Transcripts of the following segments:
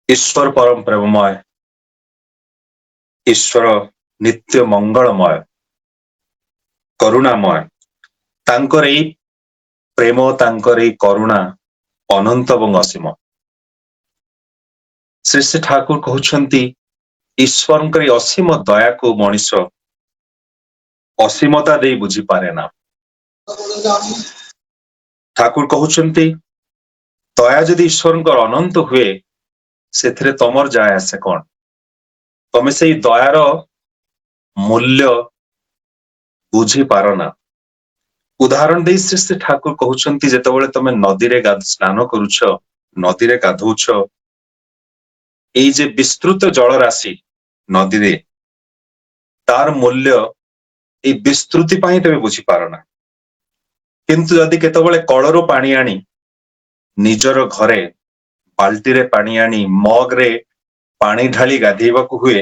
ईश्वर परम प्रेममय, ईश्वर नित्य मंगलमय, करुणामय। तांकर एई प्रेम, तांकर एई करुणा अनंत एवं असीम। श्री श्री ठाकुर कहउछंती ईश्वरଙ୍କର ଏଇ ଅସୀମ ଦୟାକୁ ମଣିଷ ଅସୀମତା ଦେଇ ବୁଝି ପାରେ ନା। ଠାକୁର କହୁଛନ୍ତି ଦୟା ଯଦି ଈଶ୍ୱରଙ୍କର ଅନନ୍ତ ହୁଏ ସେଥିରେ ତମର ଯାଏ ଆସେ କଣ? ତମେ ସେଇ ଦୟାର ମୂଲ୍ୟ ବୁଝି ପାର ନା। ଉଦାହରଣ ଦେଇ ଶ୍ରୀ ଶ୍ରୀ ଠାକୁର କହୁଛନ୍ତି ଯେତେବେଳେ ତମେ ନଦୀରେ ସ୍ନାନ କରୁଛ, ନଦୀରେ ଗାଧଉଛ, ଏଇ ଯେ ବିସ୍ତୃତ ଜଳରାଶି ନଦୀରେ, ତାର ମୂଲ୍ୟ ଏଇ ବିସ୍ତୃତି ପାଇଁ ତମେ ବୁଝିପାର ନା। କିନ୍ତୁ ଯଦି କେତେବେଳେ କଳରୁ ପାଣି ଆଣି ନିଜର ଘରେ ବାଲ୍ଟିରେ ପାଣି ଆଣି ମଗରେ ପାଣି ଢାଳି ଗାଧେଇବାକୁ ହୁଏ,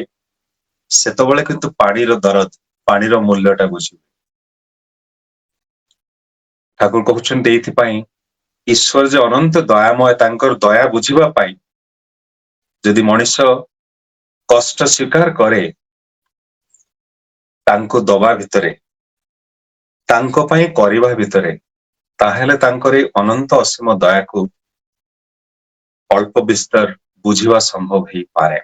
ସେତେବେଳେ କିନ୍ତୁ ପାଣିର ଦରଦ, ପାଣିର ମୂଲ୍ୟଟା ବୁଝିବେ। ଠାକୁର କହୁଛନ୍ତି ଏଇଥିପାଇଁ ଈଶ୍ୱର ଯେ ଅନନ୍ତ ଦୟାମୟ, ତାଙ୍କର ଦୟା ବୁଝିବା ପାଇଁ ଯଦି ମଣିଷ କଷ୍ଟ ସ୍ୱୀକାର କରେ ତାଙ୍କୁ ଦବା ଭିତରେ, ତାଙ୍କ ପାଇଁ କରିବା ଭିତରେ, ତାହେଲେ ତାଙ୍କର ଏଇ ଅନନ୍ତ ଅସୀମ ଦୟାକୁ ଅଳ୍ପ ବିସ୍ତାର ବୁଝିବା ସମ୍ଭବ ହେଇପାରେ।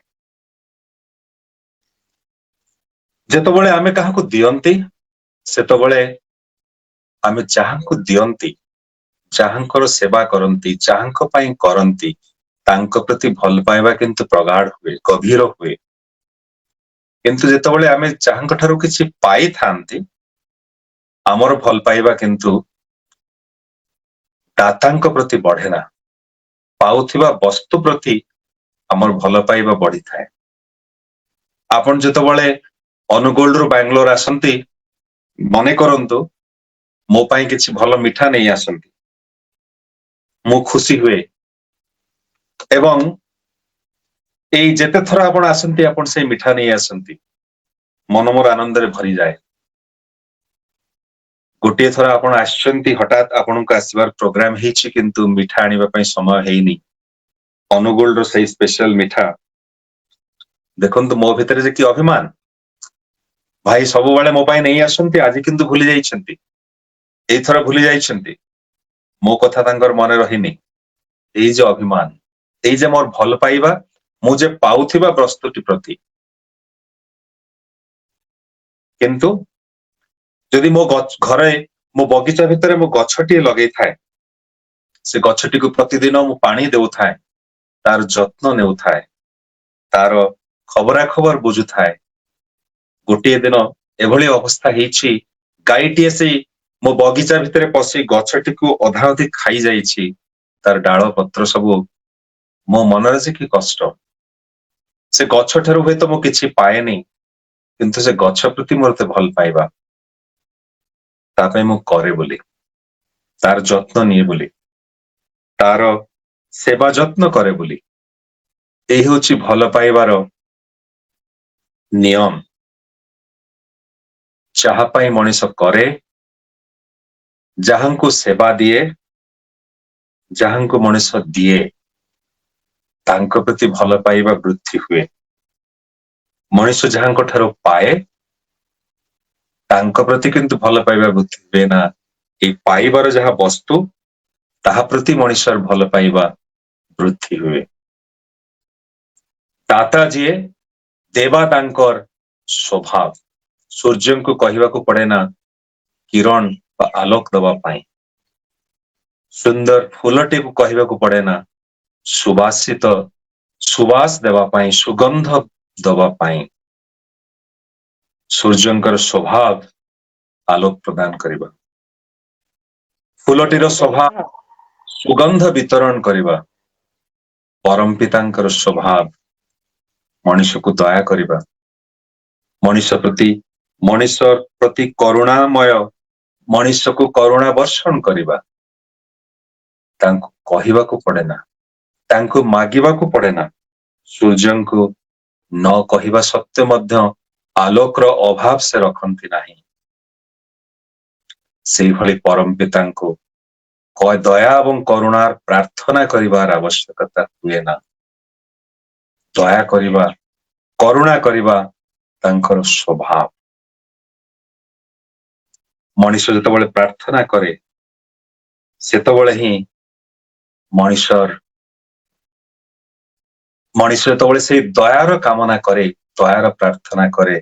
ଯେତେବେଳେ ଆମେ କାହାକୁ ଦିଅନ୍ତି, ସେତେବେଳେ ଆମେ ଯାହାଙ୍କୁ ଦିଅନ୍ତି, ଯାହାଙ୍କର ସେବା କରନ୍ତି, ଯାହାଙ୍କ ପାଇଁ କରନ୍ତି, ତାଙ୍କ ପ୍ରତି ଭଲ ପାଇବା କିନ୍ତୁ ପ୍ରଗାଢ ହୁଏ, ଗଭୀର ହୁଏ। କିନ୍ତୁ ଯେତେବେଳେ ଆମେ ଯାହାଙ୍କ ଠାରୁ କିଛି ପାଇଥାନ୍ତି, ଆମର ଭଲ ପାଇବା କିନ୍ତୁ ଦାତାଙ୍କ ପ୍ରତି ବଢେ ନା, ପାଉଥିବା ବସ୍ତୁ ପ୍ରତି ଆମର ଭଲ ପାଇବା ବଢିଥାଏ। ଆପଣ ଯେତେବେଳେ ଅନୁଗୁଳରୁ ବାଙ୍ଗାଲୋର ଆସନ୍ତି, ମନେ କରନ୍ତୁ ମୋ ପାଇଁ କିଛି ଭଲ ମିଠା ନେଇ ଆସନ୍ତି, ମୁଁ ଖୁସି ହୁଏ ଏବଂ ଏଇ ଯେତେ ଥର ଆପଣ ଆସନ୍ତି ଆପଣ ସେଇ ମିଠା ନେଇ ଆସନ୍ତି, ମନ ମୋର ଆନନ୍ଦରେ ଭରିଯାଏ। ଗୋଟିଏ ଥର ଆପଣ ଆସିଛନ୍ତି, ହଠାତ୍ ଆପଣଙ୍କୁ ଆସିବାର ପ୍ରୋଗ୍ରାମ ହେଇଛି କିନ୍ତୁ ମିଠା ଆଣିବା ପାଇଁ ସମୟ ହେଇନି, ଅନୁଗୁଳର ସେଇ ସ୍ପେଶାଲ ମିଠା। ଦେଖନ୍ତୁ ମୋ ଭିତରେ ଯେ କି ଅଭିମାନ, ଭାଇ ସବୁବେଳେ ମୋ ପାଇଁ ନେଇ ଆସନ୍ତି, ଆଜି କିନ୍ତୁ ଭୁଲି ଯାଇଛନ୍ତି, ଏଇଥର ଭୁଲି ଯାଇଛନ୍ତି, ମୋ କଥା ତାଙ୍କର ମନେ ରହିନି। ଏଇ ଯେ ଅଭିମାନ, ଏଇ ଯେ ମୋର ଭଲ ପାଇବା, ମୁଁ ଯେ ପାଉଥିବା ବସ୍ତୁଟି ପ୍ରତି। କିନ୍ତୁ ଯଦି ମୋ ଘରେ, ମୋ ବଗିଚା ଭିତରେ ମୁଁ ଗଛଟିଏ ଲଗେଇଥାଏ, ସେ ଗଛଟିକୁ ପ୍ରତିଦିନ ମୁଁ ପାଣି ଦେଉଥାଏ, ତାର ଯତ୍ନ ନେଉଥାଏ, ତାର ଖବରାଖବର ବୁଝୁଥାଏ, ଗୋଟିଏ ଦିନ ଏଭଳି ଅବସ୍ଥା ହେଇଛି, ଗାଈଟିଏ ସେଇ ମୋ ବଗିଚା ଭିତରେ ପଶି ଗଛଟିକୁ ଅଧା ଅଧି ଖାଇଯାଇଛି, ତାର ଡାଳ ପତ୍ର ସବୁ। ମୋ ମନରେ ଯେ କି କଷ୍ଟ। ସେ ଗଛ ଠାରୁ ହୁଏତ ମୁଁ କିଛି ପାଏନି, କିନ୍ତୁ ସେ ଗଛ ପ୍ରତି ମୋର ଏତେ ଭଲ ପାଇବା, ତା ପାଇଁ ମୁଁ କରେ ବୋଲି, ତାର ଯତ୍ନ ନିଏ ବୋଲି, ତାର ସେବା ଯତ୍ନ କରେ ବୋଲି। ଏହି ହେଉଛି ଭଲ ପାଇବାର ନିୟମ। ଯାହା ପାଇଁ ମଣିଷ କରେ, ଯାହାଙ୍କୁ ସେବା ଦିଏ, ଯାହାଙ୍କୁ ମଣିଷ ଦିଏ, ତାଙ୍କ ପ୍ରତି ଭଲ ପାଇବା ବୃଦ୍ଧି ହୁଏ। ମଣିଷ ଯାହାଙ୍କ ଠାରୁ ପାଏ, ତାଙ୍କ ପ୍ରତି କିନ୍ତୁ ଭଲ ପାଇବା ବୃଦ୍ଧି ହୁଏ ନା। ଏଇ ପାଇବାର ଯାହା ବସ୍ତୁ, ତାହା ପ୍ରତି ମଣିଷର ଭଲ ପାଇବା ବୃଦ୍ଧି ହୁଏ। ଦାତା ଯିଏ, ଦେବା ତାଙ୍କର ସ୍ୱଭାବ। ସୂର୍ଯ୍ୟଙ୍କୁ କହିବାକୁ ପଡେ ନା କିରଣ ବା ଆଲୋକ ଦେବା ପାଇଁ, ସୁନ୍ଦର ଫୁଲଟିକୁ କହିବାକୁ ପଡେ ନା ସୁବାସ ଦେବା ପାଇଁ, ସୁଗନ୍ଧ ଦେବା ପାଇଁ। ସୂର୍ଯ୍ୟଙ୍କର ସ୍ୱଭାବ ଆଲୋକ ପ୍ରଦାନ କରିବା, ଫୁଲଟିର ସ୍ୱଭାବ ସୁଗନ୍ଧ ବିତରଣ କରିବା, ପରମ ପିତାଙ୍କର ସ୍ୱଭାବ ମଣିଷକୁ ଦୟା କରିବା, ମଣିଷ ପ୍ରତି କରୁଣାମୟ, ମଣିଷକୁ କରୁଣା ବର୍ଷଣ କରିବା। ତାଙ୍କୁ କହିବାକୁ ପଡେ ନା, ତାଙ୍କୁ ମାଗିବାକୁ ପଡେ ନା। ସୂର୍ଯ୍ୟଙ୍କୁ ନ କହିବା ସତ୍ତ୍ୱେ ମଧ୍ୟ ଆଲୋକର ଅଭାବ ସେ ରଖନ୍ତି ନାହିଁ। ସେଇଭଳି ପରମ ପିତାଙ୍କୁ ଦୟା ଏବଂ କରୁଣାର ପ୍ରାର୍ଥନା କରିବାର ଆବଶ୍ୟକତା ହୁଏ ନା। ଦୟା କରିବା, କରୁଣା କରିବା ତାଙ୍କର ସ୍ୱଭାବ। ମଣିଷ ଯେତେବେଳେ ପ୍ରାର୍ଥନା କରେ ସେତେବେଳେ ହିଁ ମଣିଷ ଯେତେବେଳେ ସେଇ ଦୟାର କାମନା କରେ, ଦୟାର ପ୍ରାର୍ଥନା କରେ,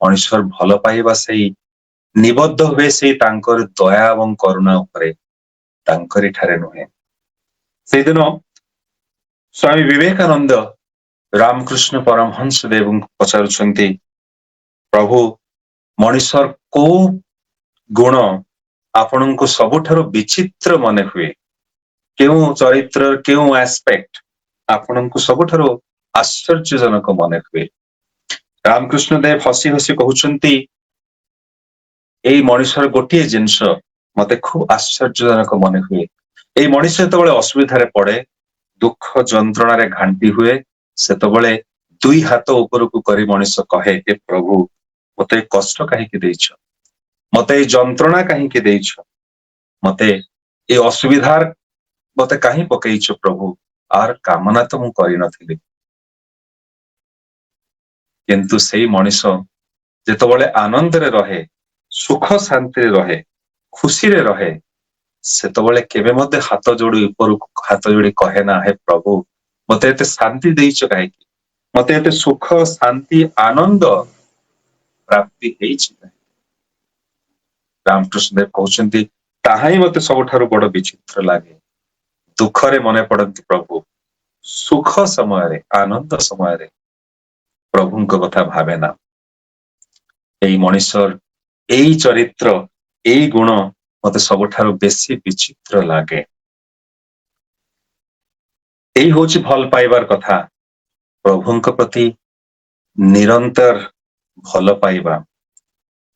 ମଣିଷର ଭଲ ପାଇବା ସେଇ ନିବଦ୍ଧ ହୁଏ ସେଇ ତାଙ୍କର ଦୟା ଏବଂ କରୁଣା ଉପରେ, ତାଙ୍କରି ଠାରେ ନୁହେଁ। ସେଇଦିନ ସ୍ୱାମୀ ବିବେକାନନ୍ଦ ରାମକୃଷ୍ଣ ପରମହଂସ ଦେବଙ୍କୁ ପଚାରୁଛନ୍ତି, ପ୍ରଭୁ ମଣିଷର କୋଉ ଗୁଣ ଆପଣଙ୍କୁ ସବୁଠାରୁ ବିଚିତ୍ର ମନେ ହୁଏ? କେଉଁ ଚରିତ୍ରର କେଉଁ ଆସ୍ପେକ୍ଟ ଆପଣଙ୍କୁ ସବୁଠାରୁ ଆଶ୍ଚର୍ଯ୍ୟଜନକ ମନେ ହୁଏ? ରାମକୃଷ୍ଣ ଦେବ ହସି ହସି କହୁଛନ୍ତି, ଏଇ ମଣିଷର ଗୋଟିଏ ଜିନିଷ ମତେ ଖୁବ ଆଶ୍ଚର୍ଯ୍ୟଜନକ ମନେ ହୁଏ। ଏଇ ମଣିଷ ଯେତେବେଳେ ଅସୁବିଧାରେ ପଡେ, ଦୁଃଖ ଯନ୍ତ୍ରଣାରେ ଘାଣ୍ଟି ହୁଏ, ସେତେବେଳେ ଦୁଇ ହାତ ଉପରକୁ କରି ମଣିଷ କହେ, ହେ ପ୍ରଭୁ ମତେ କଷ୍ଟ କାହିଁକି ଦେଇଛ? ମତେ ଏଇ ଯନ୍ତ୍ରଣା କାହିଁକି ଦେଇଛ? ମତେ ଏଇ ଅସୁବିଧାର ମତେ କାହିଁ ପକେଇଛ ପ୍ରଭୁ? ଆର କାମନା ତ ମୁଁ କରିନଥିଲି। କିନ୍ତୁ ସେଇ ମଣିଷ ଯେତେବେଳେ ଆନନ୍ଦରେ ରହେ, ସୁଖ ଶାନ୍ତିରେ ରହେ, ଖୁସିରେ ରହେ, ସେତେବେଳେ କେବେ ମଧ୍ୟ ହାତ ଯୋଡି ଉପରକୁ ହାତ ଯୋଡି କହେ ନା, ହେ ପ୍ରଭୁ ମତେ ଏତେ ଶାନ୍ତି ଦେଇଛ କାହିଁକି? ମତେ ଏତେ ସୁଖ ଶାନ୍ତି ଆନନ୍ଦ ପ୍ରାପ୍ତି ହେଇଛି କାହିଁକି? ରାମକୃଷ୍ଣ ଦେବ କହୁଛନ୍ତି, ତାହା ହିଁ ମତେ ସବୁଠାରୁ ବଡ ବିଚିତ୍ର ଲାଗେ। ଦୁଃଖରେ ମନେ ପଡନ୍ତି ପ୍ରଭୁ, ସୁଖ ସମୟରେ, ଆନନ୍ଦ ସମୟରେ ପ୍ରଭୁଙ୍କ କଥା ଭାବେ ନା। ଏଇ ମଣିଷର ଏଇ ଚରିତ୍ର, ଏଇ ଗୁଣ ମତେ ସବୁଠାରୁ ବେଶୀ ବିଚିତ୍ର ଲାଗେ। ଏଇ ହଉଛି ଭଲ ପାଇବାର କଥା, ପ୍ରଭୁଙ୍କ ପ୍ରତି ନିରନ୍ତର ଭଲ ପାଇବା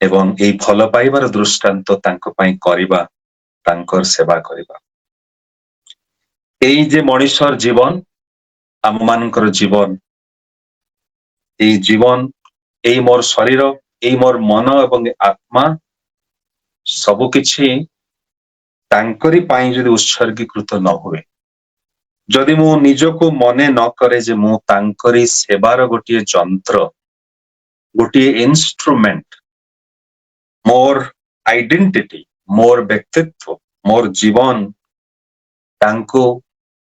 ଏବଂ ଏଇ ଭଲ ପାଇବାର ଦୃଷ୍ଟାନ୍ତ ତାଙ୍କ ପାଇଁ କରିବା, ତାଙ୍କର ସେବା କରିବା। ଏଇ ଯେ ମଣିଷର ଜୀବନ, ଆମ ମାନଙ୍କର ଜୀବନ, ଏଇ ଜୀବନ, ଏଇ ମୋର ଶରୀର, ଏଇ ମୋର ମନ ଏବଂ ଆତ୍ମା ସବୁ କିଛି ତାଙ୍କରି ପାଇଁ ଯଦି ଉତ୍ସର୍ଗୀକୃତ ନ ହୁଏ, ଯଦି ମୁଁ ନିଜକୁ ମନେ ନ କରେ ଯେ ମୁଁ ତାଙ୍କରି ସେବାର ଗୋଟିଏ ଯନ୍ତ୍ର, ଗୋଟିଏ ଇନଷ୍ଟ୍ରୁମେଣ୍ଟ, ମୋର ଆଇଡେଣ୍ଟିଟି, ମୋର ବ୍ୟକ୍ତିତ୍ୱ, ମୋର ଜୀବନ ତାଙ୍କୁ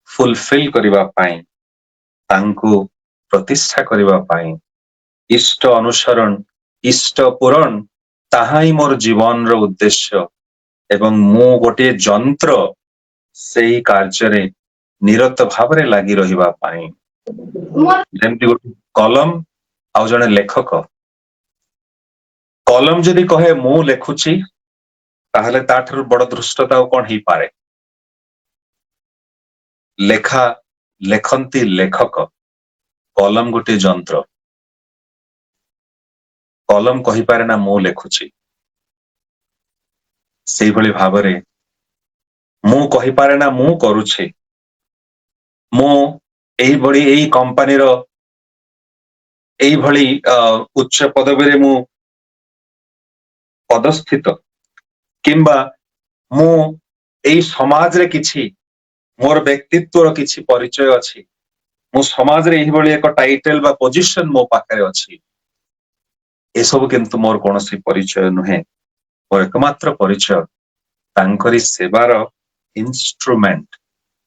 ଫୁଲଫିଲ କରିବା ପାଇଁ, ତାଙ୍କୁ ପ୍ରତିଷ୍ଠା କରିବା ପାଇଁ, ଇଷ୍ଟ ଅନୁସରଣ, ଇଷ୍ଟ ପୂରଣ, ତାହା ହିଁ ମୋର ଜୀବନର ଉଦ୍ଦେଶ୍ୟ ଏବଂ ମୁଁ ଗୋଟିଏ ଯନ୍ତ୍ର ସେଇ କାର୍ଯ୍ୟରେ ନିରତ ଭାବରେ ଲାଗି ରହିବା ପାଇଁ। ଯେମିତି ଗୋଟେ କଲମ ଆଉ ଜଣେ ଲେଖକ, କଲମ ଯଦି କହେ ମୁଁ ଲେଖୁଛି, ତାହେଲେ ତାଠାରୁ ବଡ ଧୃଷ୍ଟତା ଆଉ କଣ ହେଇପାରେ? ଲେଖନ୍ତି ଲେଖକ, କଲମ ଗୋଟିଏ ଯନ୍ତ୍ର। କଲମ କହିପାରେ ନା ମୁଁ ଲେଖୁଛି। ସେଇଭଳି ଭାବରେ ମୁଁ କହିପାରେ ନା ମୁଁ କରୁଛି। ମୁଁ ଏଇଭଳି ଏଇ କମ୍ପାନୀର ଏଇଭଳି ଉଚ୍ଚ ପଦବୀରେ ମୁଁ ପଦସ୍ଥିତ, କିମ୍ବା ମୁଁ ଏଇ ସମାଜରେ କିଛି ମୋର ବ୍ୟକ୍ତିତ୍ୱର କିଛି ପରିଚୟ ଅଛି, ମୁଁ ସମାଜରେ ଏଇଭଳି ଏକ ଟାଇଟେଲ ବା ପୋଜିସନ ମୋ ପାଖରେ ଅଛି, ଏସବୁ କିନ୍ତୁ ମୋର କୌଣସି ପରିଚୟ ନୁହେଁ। ମୋର ଏକମାତ୍ର ପରିଚୟ ତାଙ୍କରି ସେବାର ଇନଷ୍ଟ୍ରୁମେଣ୍ଟ,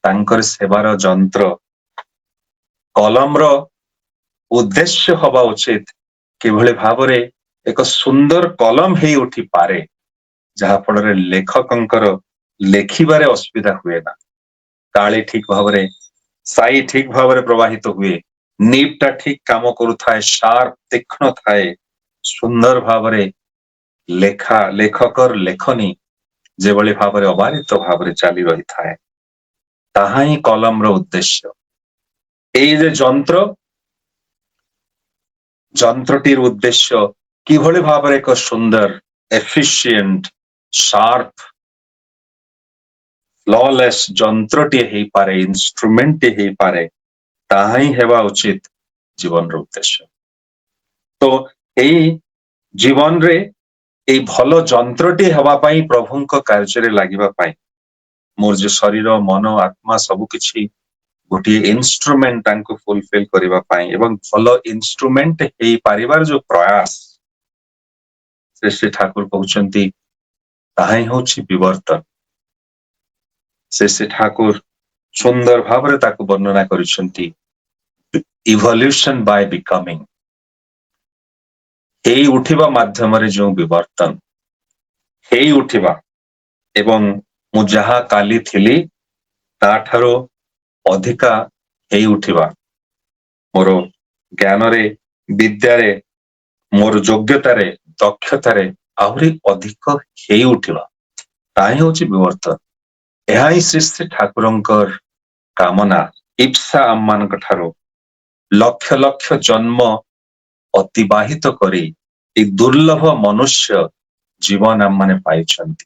ତାଙ୍କରି ସେବାର ଯନ୍ତ୍ର। କଲମର ଉଦ୍ଦେଶ୍ୟ ହବା ଉଚିତ କିଭଳି ଭାବରେ ଏକ ସୁନ୍ଦର କଲମ ହେଇ ଉଠିପାରେ, ଯାହା ଫଳରେ ଲେଖକଙ୍କର ଲେଖିବାରେ ଅସୁବିଧା ହୁଏ ନା, ତାଳି ଠିକ ଭାବରେ, ସାଇ ଠିକ ଭାବରେ ପ୍ରବାହିତ ହୁଏ, ନିବ୍ ଟା ଠିକ କାମ କରୁଥାଏ, ସାର୍ପ ତୀକ୍ଷ୍ଣ ଥାଏ, ସୁନ୍ଦର ଭାବରେ ଲେଖକର ଲେଖନୀ ଯେଭଳି ଭାବରେ ଅବାରିତ ଭାବରେ ଚାଲି ରହିଥାଏ, ତାହା ହିଁ କଲମର ଉଦ୍ଦେଶ୍ୟ। ଏଇ ଯେ ଯନ୍ତ୍ରଟିର ଉଦ୍ଦେଶ୍ୟ କିଭଳି ଭାବରେ ଏକ ସୁନ୍ଦର, ଏଫିସିଏଣ୍ଟ, ସାର୍ପ, ଫ୍ଲଲେସ୍ ଯନ୍ତ୍ରଟିଏ ହେଇପାରେ, ଇନଷ୍ଟ୍ରୁମେଣ୍ଟଟିଏ ହେଇପାରେ, ତାହା ହିଁ ହେବା ଉଚିତ ଜୀବନର ଉଦ୍ଦେଶ୍ୟ। ତ ଏଇ ଜୀବନରେ ଏଇ ଭଲ ଯନ୍ତ୍ରଟିଏ ହେବା ପାଇଁ, ପ୍ରଭୁଙ୍କ କାର୍ଯ୍ୟରେ ଲାଗିବା ପାଇଁ, ମୋର ଯେ ଶରୀର, ମନ, ଆତ୍ମା ସବୁ କିଛି ଗୋଟିଏ ଇନଷ୍ଟ୍ରୁମେଣ୍ଟ ତାଙ୍କୁ ଫୁଲଫିଲ କରିବା ପାଇଁ ଏବଂ ଭଲ ଇନଷ୍ଟ୍ରୁମେଣ୍ଟ ହେଇପାରିବାର ଯୋଉ ପ୍ରୟାସ ଶ୍ରୀ ଠାକୁର କହୁଛନ୍ତି ତାହା ହିଁ ହଉଛି ବିବର୍ତ୍ତନ। ଶ୍ରୀ ଠାକୁର ସୁନ୍ଦର ଭାବରେ ତାକୁ ବର୍ଣ୍ଣନା କରିଛନ୍ତି ଇଭଲ୍ୟୁସନ ବାଇ ବିକମିଂ। ହେଇ ଉଠିବା ମାଧ୍ୟମରେ ଯୋଉ ବିବର୍ତ୍ତନ, ହେଇ ଉଠିବା ଏବଂ ମୁଁ ଯାହା କାଲି ଥିଲି ତାଠାରୁ ଅଧିକା ହେଇ ଉଠିବା, ମୋର ଜ୍ଞାନରେ, ବିଦ୍ୟାରେ, ମୋର ଯୋଗ୍ୟତାରେ, ଦକ୍ଷତାରେ ଆହୁରି ଅଧିକ ହେଇ ଉଠିବା, ତାହା ହିଁ ହଉଛି ବିବର୍ତ୍ତନ। ଏହା ହିଁ ଶ୍ରୀ ଠାକୁରଙ୍କର କାମନା। ଇପ୍ସା ଆମମାନଙ୍କ ଠାରୁ ଲକ୍ଷ ଲକ୍ଷ ଜନ୍ମ ଅତିବାହିତ କରି ଏ ଦୁର୍ଲଭ ମନୁଷ୍ୟ ଜୀବନ ଆମମାନେ ପାଇଛନ୍ତି।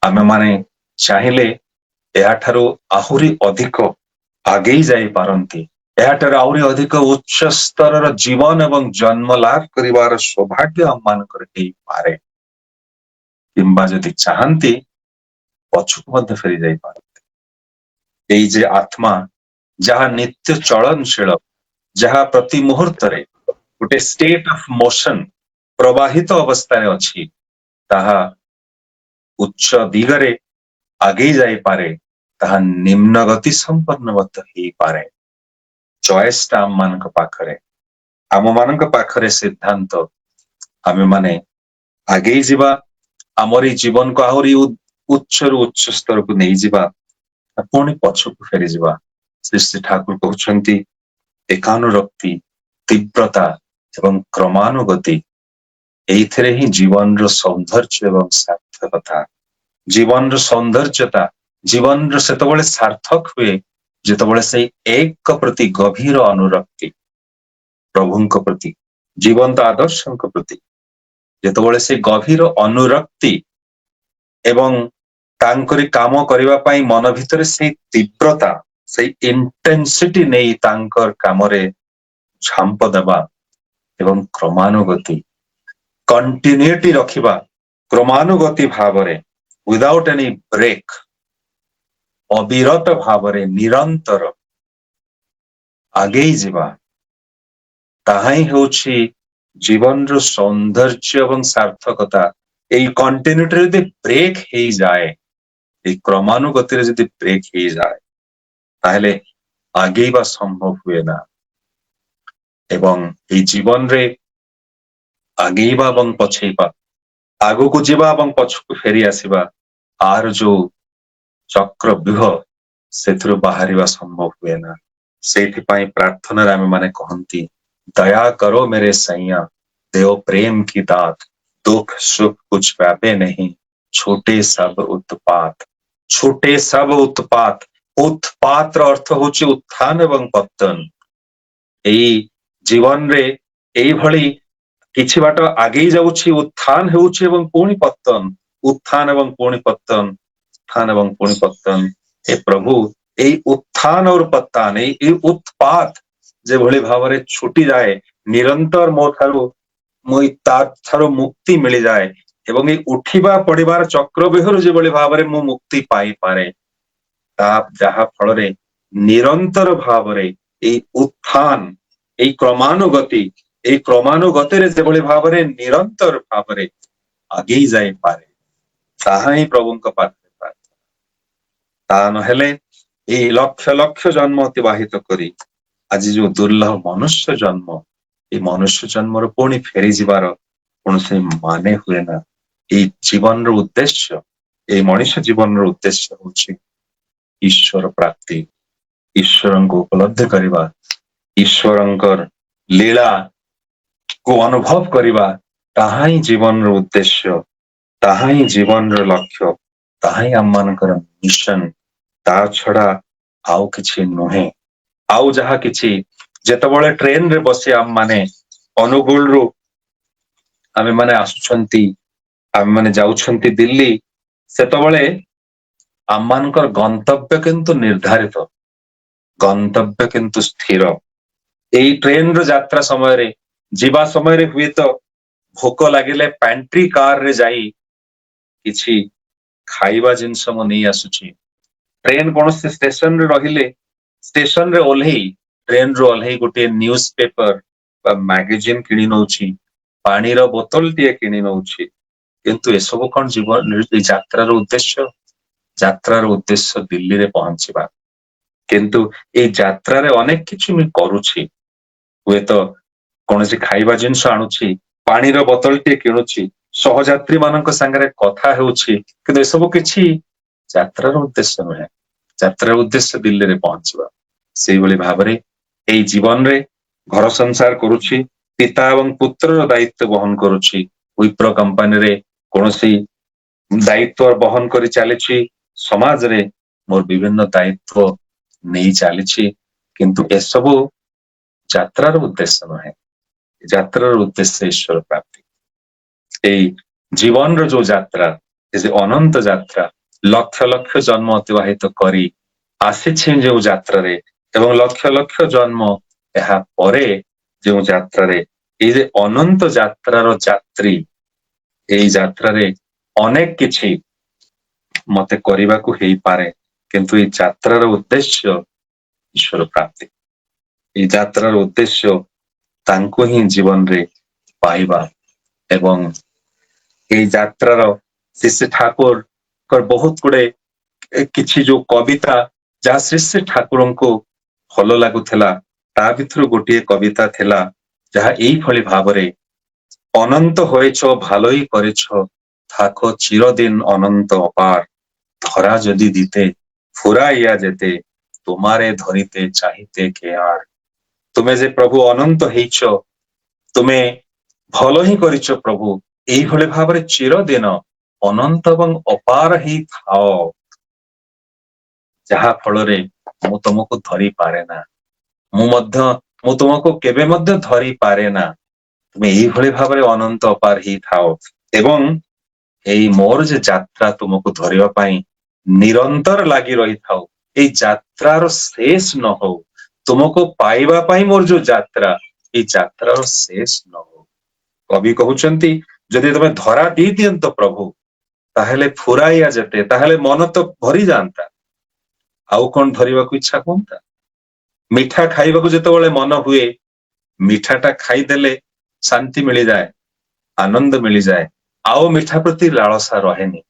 ଆମେମାନେ ଚାହିଁଲେ ଏହାଠାରୁ ଆହୁରି ଅଧିକ ଆଗେଇ ଯାଇପାରନ୍ତି, ଏହାଠାରୁ ଆହୁରି ଅଧିକ ଉଚ୍ଚ ସ୍ତରର ଜୀବନ ଏବଂ ଜନ୍ମ ଲାଭ କରିବାର ସୌଭାଗ୍ୟ ଆମମାନଙ୍କର ହେଇପାରେ, କିମ୍ବା ଯଦି ଚାହାନ୍ତି ପଛକୁ ମଧ୍ୟ ଫେରି ଯାଇପାରନ୍ତି। ଏଇ ଯେ ଆତ୍ମା ଯାହା ନିତ୍ୟ ଚଳନଶୀଳ, ଯାହା ପ୍ରତି ମୁହୂର୍ତ୍ତରେ ଗୋଟେ ଷ୍ଟେଟ ଅଫ ମୋଶନ ପ୍ରବାହିତ ଅବସ୍ଥାରେ ଅଛି, ତାହା ଉଚ୍ଚ ଦିଗରେ ଆଗେଇ ଯାଇପାରେ, ତାହା ନିମ୍ନ ଗତି ସମ୍ପନ୍ନ ମଧ୍ୟ ହେଇପାରେ। ଚଏସଟା ଆମମାନଙ୍କ ପାଖରେ, ଆମମାନଙ୍କ ପାଖରେ ସିଦ୍ଧାନ୍ତ। ଆମେମାନେ ଆଗେଇ ଯିବା, ଆମର ଏଇ ଜୀବନକୁ ଆହୁରି ଉଚ୍ଚରୁ ଉଚ୍ଚ ସ୍ତରକୁ ନେଇଯିବା, ପୁଣି ପଛକୁ ଫେରିଯିବା। ଶ୍ରୀ ଠାକୁର କହୁଛନ୍ତି ଏକାନୁରକ୍ତି, ତୀବ୍ରତା ଏବଂ କ୍ରମାନୁଗତି, ଏଇଥିରେ ହିଁ ଜୀବନର ସୌନ୍ଦର୍ଯ୍ୟ ଏବଂ ସାର୍ଥକତା। ଜୀବନର ସୌନ୍ଦର୍ଯ୍ୟତା, ଜୀବନର ସେତେବେଳେ ସାର୍ଥକ ହୁଏ ଯେତେବେଳେ ସେଇ ଏକ ପ୍ରତି ଗଭୀର ଅନୁରକ୍ତି, ପ୍ରଭୁଙ୍କ ପ୍ରତି, ଜୀବନ୍ତ ଆଦର୍ଶଙ୍କ ପ୍ରତି ଯେତେବେଳେ ସେ ଗଭୀର ଅନୁରକ୍ତି ଏବଂ ତାଙ୍କରି କାମ କରିବା ପାଇଁ ମନ ଭିତରେ ସେଇ ତୀବ୍ରତା, ସେଇ ଇଣ୍ଟେନ୍ସିଟି ନେଇ ତାଙ୍କର କାମରେ ଝାମ୍ପ ଦେବା ଏବଂ କ୍ରମାନୁଗତି, କଣ୍ଟିନ୍ୟୁଟି ରଖିବା, କ୍ରମାନୁଗତି ଭାବରେ ୱିଦାଉଟ୍ ଏନି ବ୍ରେକ୍, ଅବିରତ ଭାବରେ ନିରନ୍ତର ଆଗେଇ ଯିବା, ତାହା ହିଁ ହେଉଛି ଜୀବନର ସୌନ୍ଦର୍ଯ୍ୟ ଏବଂ ସାର୍ଥକତା। ଏଇ କଣ୍ଟିନ୍ୟୁଟିରେ ଯଦି ବ୍ରେକ୍ ହେଇଯାଏ, ଏଇ କ୍ରମାନୁଗତିରେ ଯଦି ବ୍ରେକ୍ ହେଇଯାଏ, ତାହେଲେ ଆଗେଇବା ସମ୍ଭବ ହୁଏ ନା। ଏବଂ ଏଇ ଜୀବନରେ ଆଗେଇବା ଏବଂ ପଛେଇବା, ଆଗକୁ ଯିବା ଏବଂ ପଛକୁ ଫେରି ଆସିବା, ଆର ଯୋଉ ଚକ୍ରବ୍ୟୁହ, ସେଥିରୁ ବାହାରିବା ସମ୍ଭବ ହୁଏ ନା। ସେଇଥିପାଇଁ ପ୍ରାର୍ଥନାରେ ଆମେ ମାନେ କହନ୍ତି ଦୟା କରୋ मेरे सैया, देओ प्रेम की दात, दुख सुख कुछ व्यापे नहीं, छोटे सब उत्पात। छोटे सब उत्पात, ଉତ୍ପାତର ଅର୍ଥ ହଉଛି ଉତ୍ଥାନ ଏବଂ ପତନ। ଏଇ ଜୀବନରେ ଏଇଭଳି କିଛି ବାଟ ଆଗେଇ ଯାଉଛି, ଉତ୍ଥାନ ହେଉଛି ଏବଂ ପୁଣି ପତନ, ଉତ୍ଥାନ ଏବଂ ପୁଣି ପତନ, ଉତ୍ଥାନ ଏବଂ ପୁଣି ପତନ। ଏ ପ୍ରଭୁ ଏଇ ଉତ୍ଥାନ और ପତନ, ଏଇ ଉତ୍ପାତ ଯେଭଳି ଭାବରେ ଛୁଟିଯାଏ, ନିରନ୍ତର ମୋ ଠାରୁ ତାଠାରୁ ମୁକ୍ତି ମିଳିଯାଏ ଏବଂ ଏଇ ଉଠିବା ପଡିବାର ଚକ୍ରବ୍ୟୁହରୁ ଯେଭଳି ଭାବରେ ମୁଁ ମୁକ୍ତି ପାଇପାରେ, ତା ଯାହା ଫଳରେ ନିରନ୍ତର ଭାବରେ ଏଇ ଉତ୍ଥାନ, ଏଇ କ୍ରମାନୁଗତିରେ ଯେଭଳି ଭାବରେ ନିରନ୍ତର ଭାବରେ ଆଗେଇ ଯାଇପାରେ, ତାହା ହିଁ ପ୍ରଭୁଙ୍କ ପାଖରେ ପ୍ରାର୍ଥନା। ତା ନହେଲେ ଏଇ ଲକ୍ଷ ଲକ୍ଷ ଜନ୍ମ ଅତିବାହିତ କରି ଆଜି ଯୋଉ ଦୁର୍ଲଭ ମନୁଷ୍ୟ ଜନ୍ମ, ଏଇ ମନୁଷ୍ୟ ଜନ୍ମର ପୁଣି ଫେରିଯିବାର କୌଣସି ମାନେ ହୁଏ ନା। ଏଇ ଜୀବନର ଉଦ୍ଦେଶ୍ୟ, ଏଇ ମଣିଷ ଜୀବନର ଉଦ୍ଦେଶ୍ୟ ହଉଛି ଈଶ୍ୱର ପ୍ରାପ୍ତି, ଈଶ୍ୱରଙ୍କୁ ଉପଲବ୍ଧି କରିବା, ଈଶ୍ୱରଙ୍କର ଲୀଳାକୁ ଅନୁଭବ କରିବା, ତାହା ହିଁ ଜୀବନର ଉଦ୍ଦେଶ୍ୟ, ତାହା ହିଁ ଜୀବନର ଲକ୍ଷ୍ୟ, ତାହା ହିଁ ଆମମାନଙ୍କର ମିଶନ। ତା ଛଡା ଆଉ କିଛି ନୁହେଁ। ଆଉ ଯାହା କିଛି, ଯେତେବେଳେ ଟ୍ରେନରେ ବସି ଆମମାନେ ଅନୁଗୁଳରୁ ଆମେମାନେ ଆସୁଛନ୍ତି, ଆମେମାନେ ଯାଉଛନ୍ତି ଦିଲ୍ଲୀ, ସେତେବେଳେ ଆମମାନଙ୍କର ଗନ୍ତବ୍ୟ କିନ୍ତୁ ନିର୍ଦ୍ଧାରିତ, ଗନ୍ତବ୍ୟ କିନ୍ତୁ ସ୍ଥିର। ଏଇ ଟ୍ରେନର ଯାତ୍ରା ସମୟରେ, ଯିବା ସମୟରେ ହୁଏତ ଭୋକ ଲାଗିଲେ ପ୍ୟାଣ୍ଟ୍ରି କାରରେ ଯାଇ କିଛି ଖାଇବା ଜିନିଷ ମୁଁ ନେଇ ଆସୁଛି, ट्रेन कौन से स्टेशन रे रहिले स्टेशन रे ओल्हेई ट्रेन रो ओल्हेई गोटे न्यूज पेपर बा मैगजीन किणी नउछि पानी रो बोतल टिए किणी नउछि किंतु एसबु कौन जीवन यात्रार उद्देश्य यात्रार उद्देश्य दिल्ली रे पहुंचीबा किंतु ए यात्रा रे अनेक किछि मि करूछि हुए तो कौन से खाइबा जिनस आणुछि पानी रो बोतल टिए किणुछि सहयात्री मानक संगे कथा हेउछि किंतु एसबु किछि यात्रार उद्देश्य नुहे यात्रार उद्देश्य दिल्ली रे पहुंचीबा सेही भली भाबरे एई जीवन रे घर संसार करूछि पिता एवं पुत्र दायित्व वहन करूछि विप्रो कंपनी रे कोनसी दायित्व वहन करी चलीछि समाज रे मोर विभिन्न दायित्व नहीं चलीछि किंतु एसबु यात्रार उद्देश्य नुहे यात्रार उद्देश्य ईश्वर प्राप्ति एई जीवन रो जो यात्रा जे अनंत यात्रा लक्ष लक्ष जन्म अतिवाहित करी आसीछि जो यात्रा रे एवं लक्ष लक्ष जन्म ଏହା ପରେ ଯେଉଁ ଯାତ୍ରାରେ ଏଇ ଯେ ଅନନ୍ତ ଯାତ୍ରାର ଯାତ୍ରୀ ଏଇ ଯାତ୍ରାରେ ଅନେକ କିଛି ମତେ କରିବାକୁ ହେଇପାରେ କିନ୍ତୁ ଏଇ ଯାତ୍ରାର ଉଦ୍ଦେଶ୍ୟ ଈଶ୍ୱର ପ୍ରାପ୍ତି ଏଇ ଯାତ୍ରାର ଉଦ୍ଦେଶ୍ୟ ତାଙ୍କୁ ହିଁ ଜୀବନରେ ପାଇବା ଏବଂ ଏଇ ଯାତ୍ରାର ଶ୍ରୀ ଠାକୁରଙ୍କର ବହୁତ ଗୁଡେ କିଛି ଯୋଉ କବିତା ଯାହା ଶ୍ରୀ ଠାକୁରଙ୍କୁ ଭଲ ଲାଗୁଥିଲା ତା ଭିତରୁ ଗୋଟିଏ କବିତା ଥିଲା ଯାହା ଏଇଭଳି ଭାବରେ ଅନନ୍ତ ହୋଇଛ ভালোই করেছ থাকো চিরদিন ଅନନ୍ତ অপার ধরা যদি দিতে ফুরাইয়া যেতে তোমারে ধরিতে চাহিতে কে আর ତୁମେ ଯେ ପ୍ରଭୁ ଅନନ୍ତ ହେଇଛ ତୁମେ ଭଲ ହିଁ କରିଛ ପ୍ରଭୁ ଏଇଭଳି ଭାବରେ ଚିରଦିନ ଅନନ୍ତ ଏବଂ ଅପାର ହେଇ ଥାଅ ଯାହା ଫଳରେ ମୁଁ ତମକୁ ଧରି ପାରେ ନା ମୁଁ ତୁମକୁ କେବେ ମଧ୍ୟ ଧରି ପାରେ ନା ତୁମେ ଏଇଭଳି ଭାବରେ ଅନନ୍ତ ଅପାର ହେଇଥାଅ ଏବଂ ଏଇ ମୋର ଯେ ଯାତ୍ରା ତୁମକୁ ଧରିବା ପାଇଁ ନିରନ୍ତର ଲାଗି ରହିଥାଉ ଏଇ ଯାତ୍ରାର ଶେଷ ନ ହଉ ତୁମକୁ ପାଇବା ପାଇଁ ମୋର ଯୋଉ ଯାତ୍ରା ଏଇ ଯାତ୍ରାର ଶେଷ ନ ହଉ କବି କହୁଛନ୍ତି ଯଦି ତମେ ଧରା ଦେଇ ଦିଅନ୍ତ ପ୍ରଭୁ ତାହେଲେ ଫୁରାଇଆ ଯେତେ ତାହେଲେ ମନ ତ ଭରି ଯାଆନ୍ତା ଆଉ କଣ ଧରିବାକୁ ଇଚ୍ଛା ହୁଅନ୍ତା ମିଠା ଖାଇବାକୁ ଯେତେବେଳେ ମନ ହୁଏ ମିଠାଟା ଖାଇଦେଲେ ଶାନ୍ତି ମିଳିଯାଏ ଆନନ୍ଦ ମିଳିଯାଏ ଆଉ ମିଠା ପ୍ରତି ଲାଳସା ରହେନି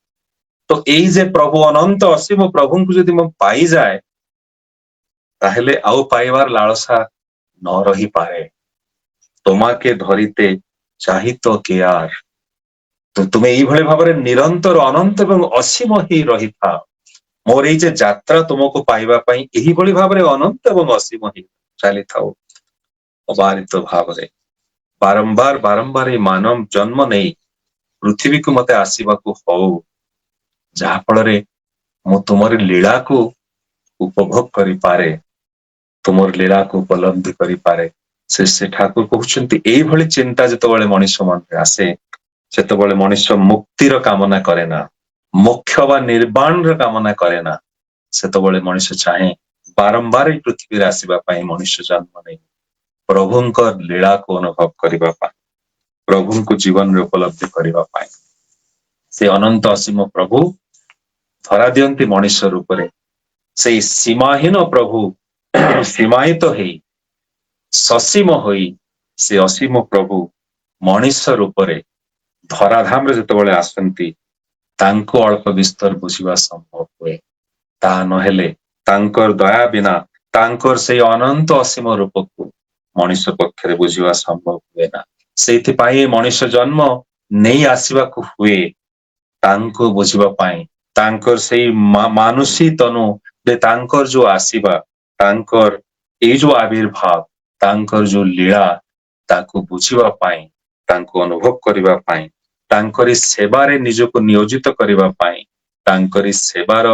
ତ ଏଇ ଯେ ପ୍ରଭୁ ଅନନ୍ତ ଅସୀମ ପ୍ରଭୁଙ୍କୁ ଯଦି ମୁଁ ପାଇଯାଏ ତାହେଲେ ଆଉ ପାଇବାର ଲାଳସା ନ ରହିପାରେ তোমাকে ଧରିତେ ଚାହିତ କେୟାର ତୁମେ ଏଇଭଳି ଭାବରେ ନିରନ୍ତର ଅନନ୍ତ ଏବଂ ଅସୀମ ହେଇ ରହିଥାଅ ମୋର ଏଇ ଯେ ଯାତ୍ରା ତୁମକୁ ପାଇବା ପାଇଁ ଏହିଭଳି ଭାବରେ ଅନନ୍ତ ଏବଂ ଅସୀମ ହେଇ ଚାଲିଥାଉ ଅବାରିତ ଭାବରେ ବାରମ୍ବାର ବାରମ୍ବାର ଏଇ ମାନବ ଜନ୍ମ ନେଇ ପୃଥିବୀକୁ ମତେ ଆସିବାକୁ ହଉ ଯାହା ଫଳରେ ମୁଁ ତୁମର ଲୀଳାକୁ ଉପଭୋଗ କରିପାରେ ତୁମର ଲୀଳାକୁ ଉପଲବ୍ଧି କରିପାରେ ସେ ଠାକୁର କହୁଛନ୍ତି ଏଇଭଳି ଚିନ୍ତା ଯେତେବେଳେ ମଣିଷ ମନରେ ଆସେ ସେତେବେଳେ ମଣିଷ ମୁକ୍ତିର କାମନା କରେ ନା ମୋକ୍ଷ ବା ନିର୍ବାଣର କାମନା କରେ ନା ସେତେବେଳେ ମଣିଷ ଚାହେଁ ବାରମ୍ବାର ଏଇ ପୃଥିବୀରେ ଆସିବା ପାଇଁ ମଣିଷ ଜନ୍ମ ନେଇ ପ୍ରଭୁଙ୍କ ଲୀଳାକୁ ଅନୁଭବ କରିବା ପାଇଁ ପ୍ରଭୁଙ୍କୁ ଜୀବନରେ ଉପଲବ୍ଧି କରିବା ପାଇଁ ସେ ଅନନ୍ତ ଅସୀମ ପ୍ରଭୁ ଧରା ଦିଅନ୍ତି ମଣିଷ ରୂପରେ ସେଇ ସୀମାହୀନ ପ୍ରଭୁ ସୀମାୟିତ ହେଇ ସସୀମ ହୋଇ ସେ ଅସୀମ ପ୍ରଭୁ ମଣିଷ ରୂପରେ ଧରାଧାମରେ ଯେତେବେଳେ ଆସନ୍ତି ତାଙ୍କୁ ଅଳ୍ପ ବିସ୍ତର ବୁଝିବା ସମ୍ଭବ ହୁଏ ତାହା ନହେଲେ ତାଙ୍କର ଦୟା ବିନା ତାଙ୍କର ସେଇ ଅନନ୍ତ ଅସୀମ ରୂପକୁ ମଣିଷ ପକ୍ଷରେ ବୁଝିବା ସମ୍ଭବ ହୁଏ ନା ସେଇଥିପାଇଁ ମଣିଷ ଜନ୍ମ ନେଇ ଆସିବାକୁ ହୁଏ ତାଙ୍କୁ ବୁଝିବା ପାଇଁ ତାଙ୍କର ସେଇ ମାନୁଷୀ ତନୁ ଯେ ତାଙ୍କର ଯୋଉ ଆସିବା ତାଙ୍କର ଏଇ ଯୋଉ ଆବିର୍ଭାବ ତାଙ୍କର ଯୋଉ ଲୀଳା ତାକୁ ବୁଝିବା ପାଇଁ ତାଙ୍କୁ ଅନୁଭବ କରିବା ପାଇଁ ତାଙ୍କରି ସେବାରେ ନିଜକୁ ନିୟୋଜିତ କରିବା ପାଇଁ ତାଙ୍କରି ସେବାର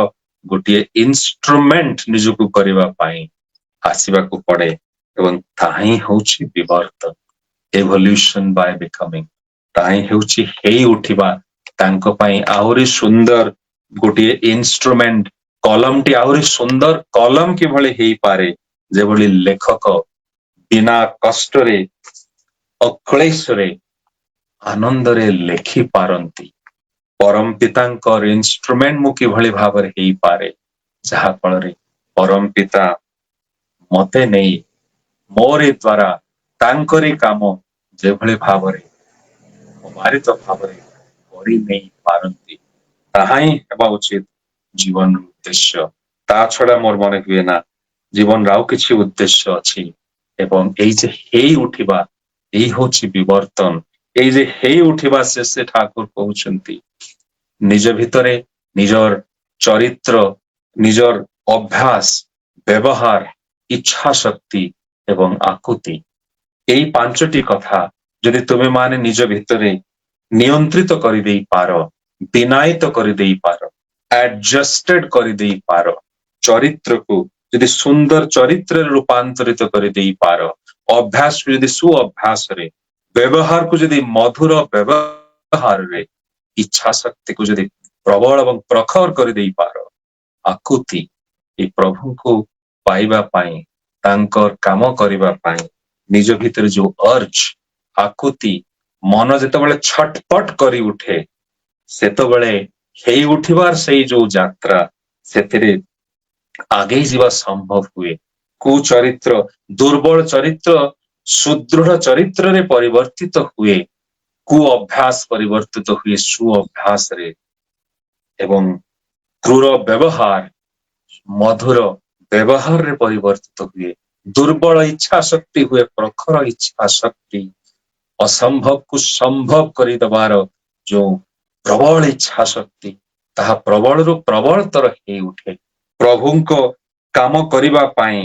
ଗୋଟିଏ ଇନଷ୍ଟ୍ରୁମେଣ୍ଟ ନିଜକୁ କରିବା ପାଇଁ ଆସିବାକୁ ପଡେ ଏବଂ ତାହା ହିଁ ହେଉଛି ବିବର୍ତ୍ତନ ଏଭଲ୍ୟୁସନ ବାଇ ବିକମିଂ ତାହା ହିଁ ହେଉଛି ହେଇ ଉଠିବା ତାଙ୍କ ପାଇଁ ଆହୁରି ସୁନ୍ଦର ଗୋଟିଏ ଇନଷ୍ଟ୍ରୁମେଣ୍ଟ କଲମଟି ଆହୁରି ସୁନ୍ଦର କଲମ କିଭଳି ହେଇପାରେ ଯେଭଳି ଲେଖକ ବିନା କଷ୍ଟରେ ଅକ୍ଳେଶରେ ଆନନ୍ଦରେ ଲେଖି ପାରନ୍ତି ପରମ ପିତାଙ୍କର ଇନଷ୍ଟ୍ରୁମେଣ୍ଟ ମୁଁ କିଭଳି ଭାବରେ ହେଇପାରେ ଯାହା ଫଳରେ ପରମ ପିତା ମତେ ନେଇ ମୋରି ଦ୍ୱାରା ତାଙ୍କରି କାମ ଯେଭଳି ଭାବରେ ଅବାରିତ ଭାବରେ କରି ନେଇ ପାରନ୍ତି, ତାହା ହିଁ ହେବା ଉଚିତ ଜୀବନର ଉଦ୍ଦେଶ୍ୟ। ତା ଛଡା ମୋର ମନେ ହୁଏ ନା ଜୀବନର ଆଉ କିଛି ଉଦ୍ଦେଶ୍ୟ ଅଛି। ଏବଂ ଏଇ ଯେ ହେଇ ଉଠିବା, ଏଇ ହଉଛି ବିବର୍ତ୍ତନ। ଏଇ ଯେ ହେଇ ଉଠିବା ସେ ଠାକୁର କହୁଛନ୍ତି ନିଜ ଭିତରେ ନିଜର ଚରିତ୍ର, ନିଜର ଅଭ୍ୟାସ, ବ୍ୟବହାର, ଇଚ୍ଛା ଶକ୍ତି ଏବଂ ଆକୁତି, ଏଇ ପାଞ୍ଚଟି କଥା ଯଦି ତୁମେ ମାନେ ନିଜ ଭିତରେ ନିୟନ୍ତ୍ରିତ କରିଦେଇ ପାର, ବିନାୟିତ କରିଦେଇ ପାର, ଆଡଜଷ୍ଟେଡ କରିଦେଇ ପାର, ଚରିତ୍ରକୁ ଯଦି ସୁନ୍ଦର ଚରିତ୍ରରେ ରୂପାନ୍ତରିତ କରିଦେଇ ପାର, ଅଭ୍ୟାସକୁ ଯଦି ସୁ ଅଭ୍ୟାସରେ, ବ୍ୟବହାରକୁ ଯଦି ମଧୁର ବ୍ୟବହାରରେ, ଇଚ୍ଛା ଶକ୍ତିକୁ ଯଦି ପ୍ରବଳ ଏବଂ ପ୍ରଖର କରିଦେଇ ପାର, ଆକୁତି ଏ ପ୍ରଭୁଙ୍କୁ ପାଇବା ପାଇଁ, ତାଙ୍କର କାମ କରିବା ପାଇଁ ନିଜ ଭିତରେ ଯୋଉ ଅର୍ଜ, ଆକୁତି, ମନ ଯେତେବେଳେ ଛଟପଟ କରି ଉଠେ, ସେତେବେଳେ ହେଇ ଉଠିବାର ସେଇ ଯୋଉ ଯାତ୍ରା, ସେଥିରେ ଆଗେଇ ଯିବା ସମ୍ଭବ ହୁଏ। କୁଚରିତ୍ର, ଦୁର୍ବଳ ଚରିତ୍ର ସୁଦୃଢ ଚରିତ୍ରରେ ପରିବର୍ତ୍ତିତ ହୁଏ। କୁ ଅଭ୍ୟାସ ପରିବର୍ତ୍ତିତ ହୁଏ ସୁ ଅଭ୍ୟାସରେ ଏବଂ କ୍ରୂର ବ୍ୟବହାର ମଧୁର ବ୍ୟବହାରରେ ପରିବର୍ତ୍ତିତ ହୁଏ। ଦୁର୍ବଳ ଇଚ୍ଛା ଶକ୍ତି ହୁଏ ପ୍ରଖର ଇଚ୍ଛା ଶକ୍ତି। ଅସମ୍ଭବକୁ ସମ୍ଭବ କରିଦେବାର ଯୋଉ ପ୍ରବଳ ଇଚ୍ଛା ଶକ୍ତି, ତାହା ପ୍ରବଳରୁ ପ୍ରବଳତର ହେଇ ଉଠେ। ପ୍ରଭୁଙ୍କ କାମ କରିବା ପାଇଁ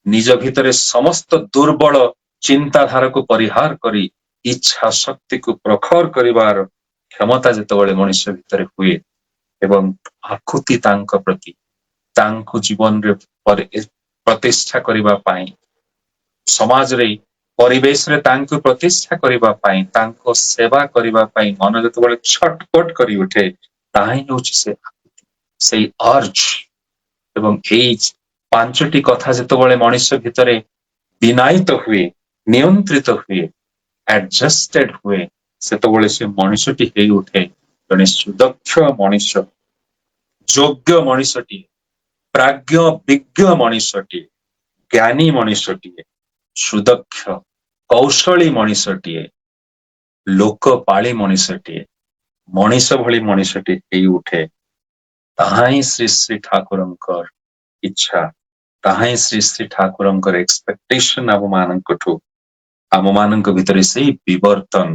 ନିଜ ଭିତରେ ସମସ୍ତ ଦୁର୍ବଳ ଚିନ୍ତାଧାରାକୁ ପରିହାର କରି ଇଚ୍ଛା ଶକ୍ତିକୁ ପ୍ରଖର କରିବାର କ୍ଷମତା ଯେତେବେଳେ ମଣିଷ ଭିତରେ ହୁଏ ଏବଂ ଆକୁତି ତାଙ୍କ ପ୍ରତି, ତାଙ୍କୁ ଜୀବନରେ ପ୍ରତିଷ୍ଠା କରିବା ପାଇଁ, ସମାଜରେ ପରିବେଶରେ ତାଙ୍କୁ ପ୍ରତିଷ୍ଠା କରିବା ପାଇଁ, ତାଙ୍କ ସେବା କରିବା ପାଇଁ ମନ ଯେତେବେଳେ ଛଟପଟ କରି ଉଠେ, ତାହା ହିଁ ହେଉଛି ସେଇ ଅର୍ଜ। ଏବଂ ଏଇ ପାଞ୍ଚଟି କଥା ଯେତେବେଳେ ମଣିଷ ଭିତରେ ବିନାୟିତ ହୁଏ, ନିୟନ୍ତ୍ରିତ ହୁଏ, ଆଡଜଷ୍ଟେଡ ହୁଏ, ସେତେବେଳେ ସେ ମଣିଷଟି ହେଇ ଉଠେ ଜଣେ ସୁଦକ୍ଷ ମଣିଷ, ଯୋଗ୍ୟ ମଣିଷଟିଏ, ପ୍ରାଜ୍ଞ ବିଜ୍ଞ ମଣିଷଟିଏ, ଜ୍ଞାନୀ ମଣିଷଟିଏ, ସୁଦକ୍ଷ କୌଶଳୀ ମଣିଷଟିଏ, ଲୋକପାଳି ମଣିଷଟିଏ, ମଣିଷ ଭଳି ମଣିଷଟି ହେଇ ଉଠେ। ତାହା ହିଁ ଶ୍ରୀ ଶ୍ରୀ ଠାକୁରଙ୍କର ଇଚ୍ଛା, ତାହା ହିଁ ଶ୍ରୀ ଶ୍ରୀ ଠାକୁରଙ୍କର ଏକ୍ସପେକ୍ଟେସନ ଆମମାନଙ୍କଠୁ। ଆମମାନଙ୍କ ଭିତରେ ସେଇ ବିବର୍ତ୍ତନ,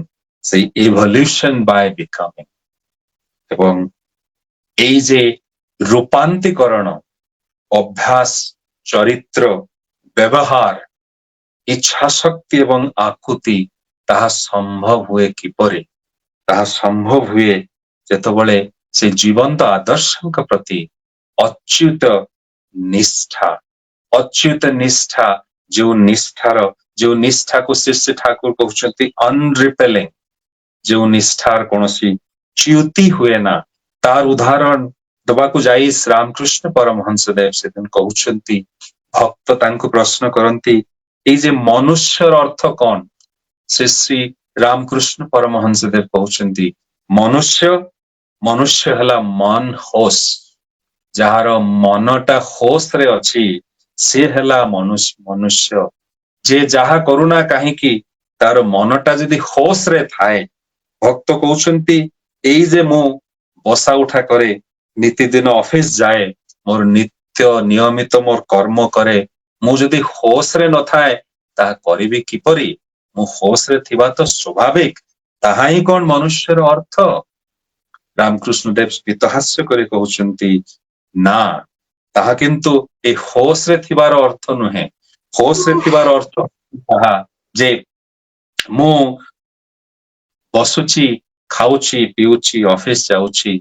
ସେଇ ଇଭଲ୍ୟୁସନ ବାୟ ବିକମିଂ ଏବଂ ଏଇ ଯେ ରୂପାନ୍ତୀକରଣ, ଅଭ୍ୟାସ, ଚରିତ୍ର, ବ୍ୟବହାର, ଇଚ୍ଛା ଶକ୍ତି ଏବଂ ଆକୁତି, ତାହା ସମ୍ଭବ ହୁଏ କିପରି? ତାହା ସମ୍ଭବ ହୁଏ ଯେତେବେଳେ ସେ ଜୀବନ୍ତ ଆଦର୍ଶଙ୍କ ପ୍ରତି ଅଚ୍ୟୁତ ନିଷ୍ଠା, ଅଚ୍ୟୁତ ନିଷ୍ଠା, ଯୋଉ ନିଷ୍ଠାକୁ ଶ୍ରୀ ଠାକୁର କହୁଛନ୍ତି ଅନରିପେଲିଂ, ଯେଉଁ ନିଷ୍ଠାର କୌଣସି ଚ୍ୟୁତି ହୁଏ ନା, ତାର ଉଦାହରଣ ଦେବାକୁ ଯାଇ ରାମକୃଷ୍ଣ ପରମହଂସ ଦେବ ସେଦିନ କହୁଛନ୍ତି, ଭକ୍ତ ତାଙ୍କୁ ପ୍ରଶ୍ନ କରନ୍ତି ଏଇ ଯେ ମନୁଷ୍ୟର ଅର୍ଥ କଣ? ଶ୍ରୀ ଶ୍ରୀ ରାମକୃଷ୍ଣ ପରମହଂସ ଦେବ କହୁଛନ୍ତି ମନୁଷ୍ୟ ହେଲା ମନ ହୋସ, ଯାହାର ମନଟା ହୋସରେ ଅଛି ସେ ହେଲା ମନୁଷ୍ୟ। ଯେ ଯାହା କରୁନା କାହିଁକି ତାର ମନଟା ଯଦି ହୋସରେ ଥାଏ, ଭକ୍ତ କହୁଛନ୍ତି ଏଇ ଯେ ମୁଁ ବସା ଉଠା କରେ, ନିତିଦିନ ଅଫିସ ଯାଏ, ମୋର ନିତ୍ୟ ନିୟମିତ ମୋର କର୍ମ କରେ, ମୁଁ ଯଦି ହୋସରେ ନଥାଏ ତାହା କରିବି କିପରି? ମୁଁ ହୋସରେ ଥିବା ତ ସ୍ୱାଭାବିକ, ତାହା ହିଁ କଣ ମନୁଷ୍ୟର ଅର୍ଥ? ରାମକୃଷ୍ଣ ଦେବ ସ୍ମିତହାସ୍ୟ କରି କହୁଛନ୍ତି ନା, ତାହା କିନ୍ତୁ ଏ ହୋସରେ ଥିବାର ଅର୍ଥ ନୁହେଁ। ହୋସରେ ଥିବାର ଅର୍ଥ ତାହା ଯେ ମୁଁ ବସୁଛି, ଖାଉଛି, ପିଉଛି, ଅଫିସ ଯାଉଛି,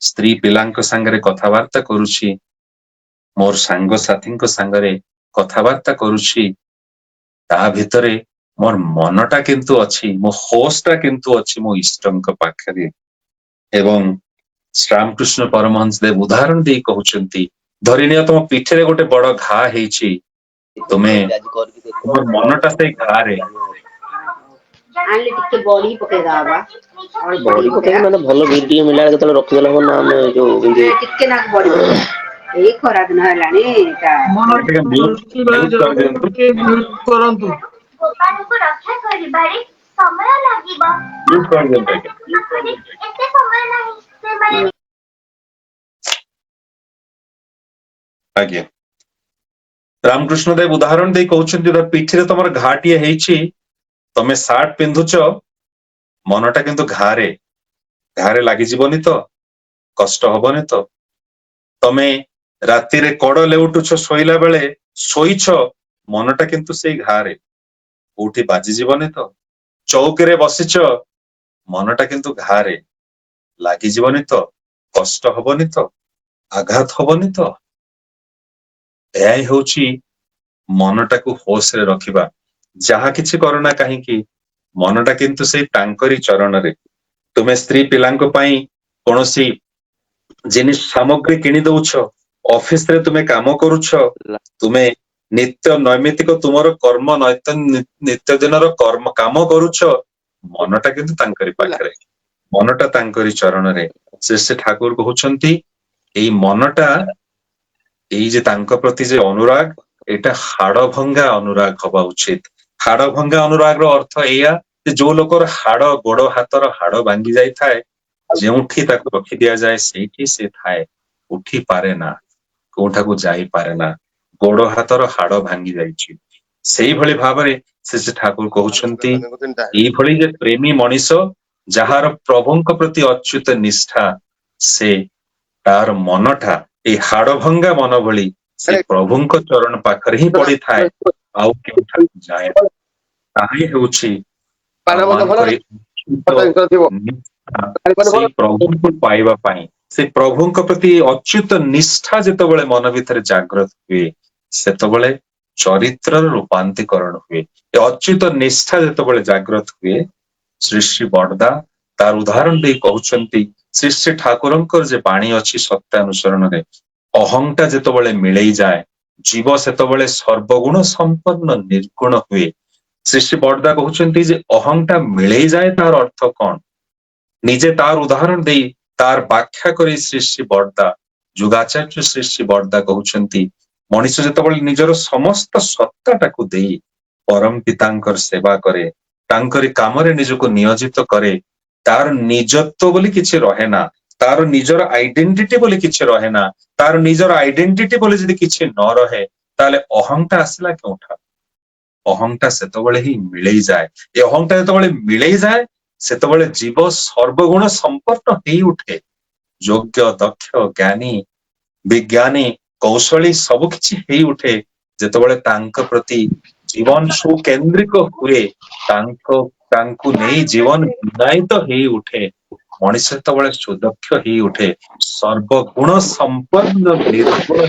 ସ୍ତ୍ରୀ ପିଲାଙ୍କ ସାଙ୍ଗରେ କଥାବାର୍ତ୍ତା କରୁଛି, ମୋର ସାଙ୍ଗସାଥୀଙ୍କ ସାଙ୍ଗରେ କଥାବାର୍ତ୍ତା କରୁଛି, ତା ଭିତରେ ମୋର ମନଟା କିନ୍ତୁ ଅଛି, ମୋ ହୋସଟା କିନ୍ତୁ ଅଛି ମୋ ଇଷ୍ଟଙ୍କ ପାଖରେ। ଏବଂ ଶ୍ରୀରାମକୃଷ୍ଣ ପରମହଂସ ଦେବ ଉଦାହରଣ ଦେଇ କହୁଛନ୍ତି, ଧରିନିଅ ତମ ପିଠିରେ ଗୋଟେ ବଡ ଘା ହେଇଛି, ତୁମେ ତୁମର ମନଟା ସେଇ ଘାରେ, ଆଣିଲେ ଟିକେ ବଢି ପକେଇଦବା ବା, ବଢି ପକେଇ ମାନେ ଭଲ ବିରି ଟିକେ ମିଳିଲା କେତେବେଳେ ରଖିଦେଲେ ହବ ନା, ଆମେ ଯୋଉ ଟିକେ ନାକୁ ବଢି ଏଇ ଖରା ଦିନ ହେଲାଣି ଏଇଟା ମନ ଟିକେ ମ୍ୟୁଟ ମ୍ୟୁଟ କରିଦିଅନ୍ତୁ ଟିକେ ମ୍ୟୁଟ କରନ୍ତୁ। ଗୋପାଳଙ୍କୁ ରକ୍ଷା କରିବାରେ ସମୟ ଲାଗିବ। ମ୍ୟୁଟ କରିଦିଅନ୍ତୁ ଆଜ୍ଞା ପାଖରେ ଏତେ ସମୟ ନାହିଁ। ସେମାନେ ଆଜ୍ଞା ରାମକୃଷ୍ଣ ଦେବ ଉଦାହରଣ ଦେଇ କହୁଛନ୍ତି ପିଠିରେ ତମର ଘାଟିଏ ହେଇଛି, ତମେ ସାର୍ଟ ପିନ୍ଧୁଛ, ମନଟା କିନ୍ତୁ ଘାରେ ଲାଗିଯିବନି ତ, କଷ୍ଟ ହବନି ତ? ତମେ ରାତିରେ କଡ ଲେଉଟୁଛ ଶୋଇଲା ବେଳେ, ଶୋଇଛ, ମନଟା କିନ୍ତୁ ସେଇ ଘାରେ, କୋଉଠି ବାଜିଯିବନି ତ? ଚୌକିରେ ବସିଛ, ମନଟା କିନ୍ତୁ ଘାରେ ଲାଗିଯିବନି ତ, କଷ୍ଟ ହବନି ତ, ଆଘାତ ହବନି ତ? ଏହା ହିଁ ହଉଛି ମନଟାକୁ ହୋସରେ ରଖିବା। ଯାହା କିଛି କରନା କାହିଁକି, ମନଟା କିନ୍ତୁ ସେଇ ତାଙ୍କରି ଚରଣରେ। ତୁମେ ସ୍ତ୍ରୀ ପିଲାଙ୍କ ପାଇଁ କୌଣସି ଜିନିଷ ସାମଗ୍ରୀ କିଣି ଦଉଛ, ଅଫିସରେ ତୁମେ କାମ କରୁଛ, ତୁମେ ନିତ୍ୟ ନୈମିତିକ ତୁମର କର୍ମ ନିତ୍ୟ ଦିନର କାମ କରୁଛ, ମନଟା କିନ୍ତୁ ତାଙ୍କରି ପାଖରେ, ମନଟା ତାଙ୍କରି ଚରଣରେ। ଶ୍ରୀ ଠାକୁର କହୁଛନ୍ତି ଏଇ ମନଟା, ଏଇ ଯେ ତାଙ୍କ ପ୍ରତି ଯେ ଅନୁରାଗ, ଏଇଟା ହାଡ ଭଙ୍ଗା ଅନୁରାଗ ହବା ଉଚିତ। ହାଡ ଭଙ୍ଗା ଅନୁରାଗର ଅର୍ଥ ଏଇଆ ଯେ ଯୋଉ ଲୋକର ହାଡ, ଗୋଡ ହାତର ହାଡ ଭାଙ୍ଗି ଯାଇଥାଏ, ଯେଉଁଠି ତାକୁ ରଖି ଦିଆଯାଏ ସେଇଠି ସେ ଥାଏ, ଉଠି ପାରେ ନା, କୋଉଠାକୁ ଯାଇପାରେ ନା, ଗୋଡ ହାତର ହାଡ ଭାଙ୍ଗି ଯାଇଛି। ସେଇଭଳି ଭାବରେ ଶ୍ରୀ ଠାକୁର କହୁଛନ୍ତି ଏଇଭଳି ଯେ ପ୍ରେମୀ ମଣିଷ, ଯାହାର ପ୍ରଭୁଙ୍କ ପ୍ରତି ଅଚ୍ୟୁତ ନିଷ୍ଠା, ସେ ତାର ମନଟା ଏଇ ହାଡ ଭଙ୍ଗା ମନ ଭଳି ସେ ପ୍ରଭୁଙ୍କ ଚରଣ ପାଖରେ ହିଁ ପଡିଥାଏ, ଆଉ କେଉଁଠାକୁ ଯାଏ ନା। ତାହା ହିଁ ହେଉଛି ଆମମାନଙ୍କର ଏଇ ଅଚ୍ୟୁତ ନିଷ୍ଠା, ସେଇ ପ୍ରଭୁଙ୍କୁ ପାଇବା ପାଇଁ, ସେ ପ୍ରଭୁଙ୍କ ପ୍ରତି ଅଚ୍ୟୁତ ନିଷ୍ଠା ଯେତେବେଳେ ମନ ଭିତରେ ଜାଗ୍ରତ ହୁଏ, ସେତେବେଳେ ଚରିତ୍ରର ରୂପାନ୍ତରୀକରଣ ହୁଏ। ଏ ଅଚ୍ୟୁତ ନିଷ୍ଠା ଯେତେବେଳେ ଜାଗ୍ରତ ହୁଏ, ଶ୍ରୀ ଶ୍ରୀ ବଡ଼ଦା ତାର ଉଦାହରଣ ଦେଇ କହୁଛନ୍ତି, ଶ୍ରୀ ଶ୍ରୀ ଠାକୁରଙ୍କର ଯେ ବାଣୀ ଅଛି ସତ୍ୟାନୁସରଣରେ, ଅହଂଟା ଯେତେବେଳେ ମିଳେଇ ଯାଏ, ଜୀବ ସେତେବେଳେ ସର୍ବଗୁଣ ସମ୍ପନ୍ନ ନିର୍ଗୁଣ ହୁଏ। ଶ୍ରୀ ଶ୍ରୀ ବଡ଼ଦା କହୁଛନ୍ତି ଯେ ଅହଂଟା ମିଳେଇ ଯାଏ, ତାର ଅର୍ଥ କଣ? ନିଜେ ତାର ଉଦାହରଣ ଦେଇ ତାର ବ୍ୟାଖ୍ୟା କରି ଶ୍ରୀ ଶ୍ରୀ ବଡ଼ଦା, ଯୁଗାଚାର୍ଯ୍ୟ ଶ୍ରୀ ଶ୍ରୀ ବଡ଼ଦା କହୁଛନ୍ତି, ମଣିଷ ଯେତେବେଳେ ନିଜର ସମସ୍ତ ସତ୍ତାଟାକୁ ଦେଇ ପରମ ପିତାଙ୍କର ସେବା କରେ, ତାଙ୍କରି କାମରେ ନିଜକୁ ନିୟୋଜିତ କରେ, ତାର ନିଜତ୍ୱ ବୋଲି କିଛି ରହେ ନା, ତାର ନିଜର ଆଇଡେଣ୍ଟିଟି ବୋଲି କିଛି ରହେ ନା, ତାର ନିଜର ଆଇଡେଣ୍ଟିଟି ବୋଲି ଯଦି କିଛି ନ ରହେ, ତାହେଲେ ଅହଂଟା ଆସିଲା କେଉଁଠା? ଅହଂଟା ସେତେବେଳେ ହିଁ ମିଳେଇ ଯାଏ। ଏ ଅହଂଟା ଯେତେବେଳେ ମିଳେଇ ଯାଏ, ସେତେବେଳେ ଜୀବ ସର୍ବଗୁଣ ସମ୍ପନ୍ନ ହେଇ ଉଠେ, ଯୋଗ୍ୟ, ଦକ୍ଷ, ଜ୍ଞାନୀ, ବିଜ୍ଞାନୀ, କୌଶଳୀ ସବୁ କିଛି ହେଇ ଉଠେ, ଯେତେବେଳେ ତାଙ୍କ ପ୍ରତି ଜୀବନ ସୁକେନ୍ଦ୍ରିକ ହୁଏ, ତାଙ୍କୁ ନେଇ ଜୀବନ ବିନାୟିତ ହେଇ ଉଠେ, ମଣିଷ ଯେତେବେଳେ ସୁଦକ୍ଷ ହେଇ ଉଠେ, ସର୍ବଗୁଣ ସମ୍ପନ୍ନ ନିର୍ଗୁଣ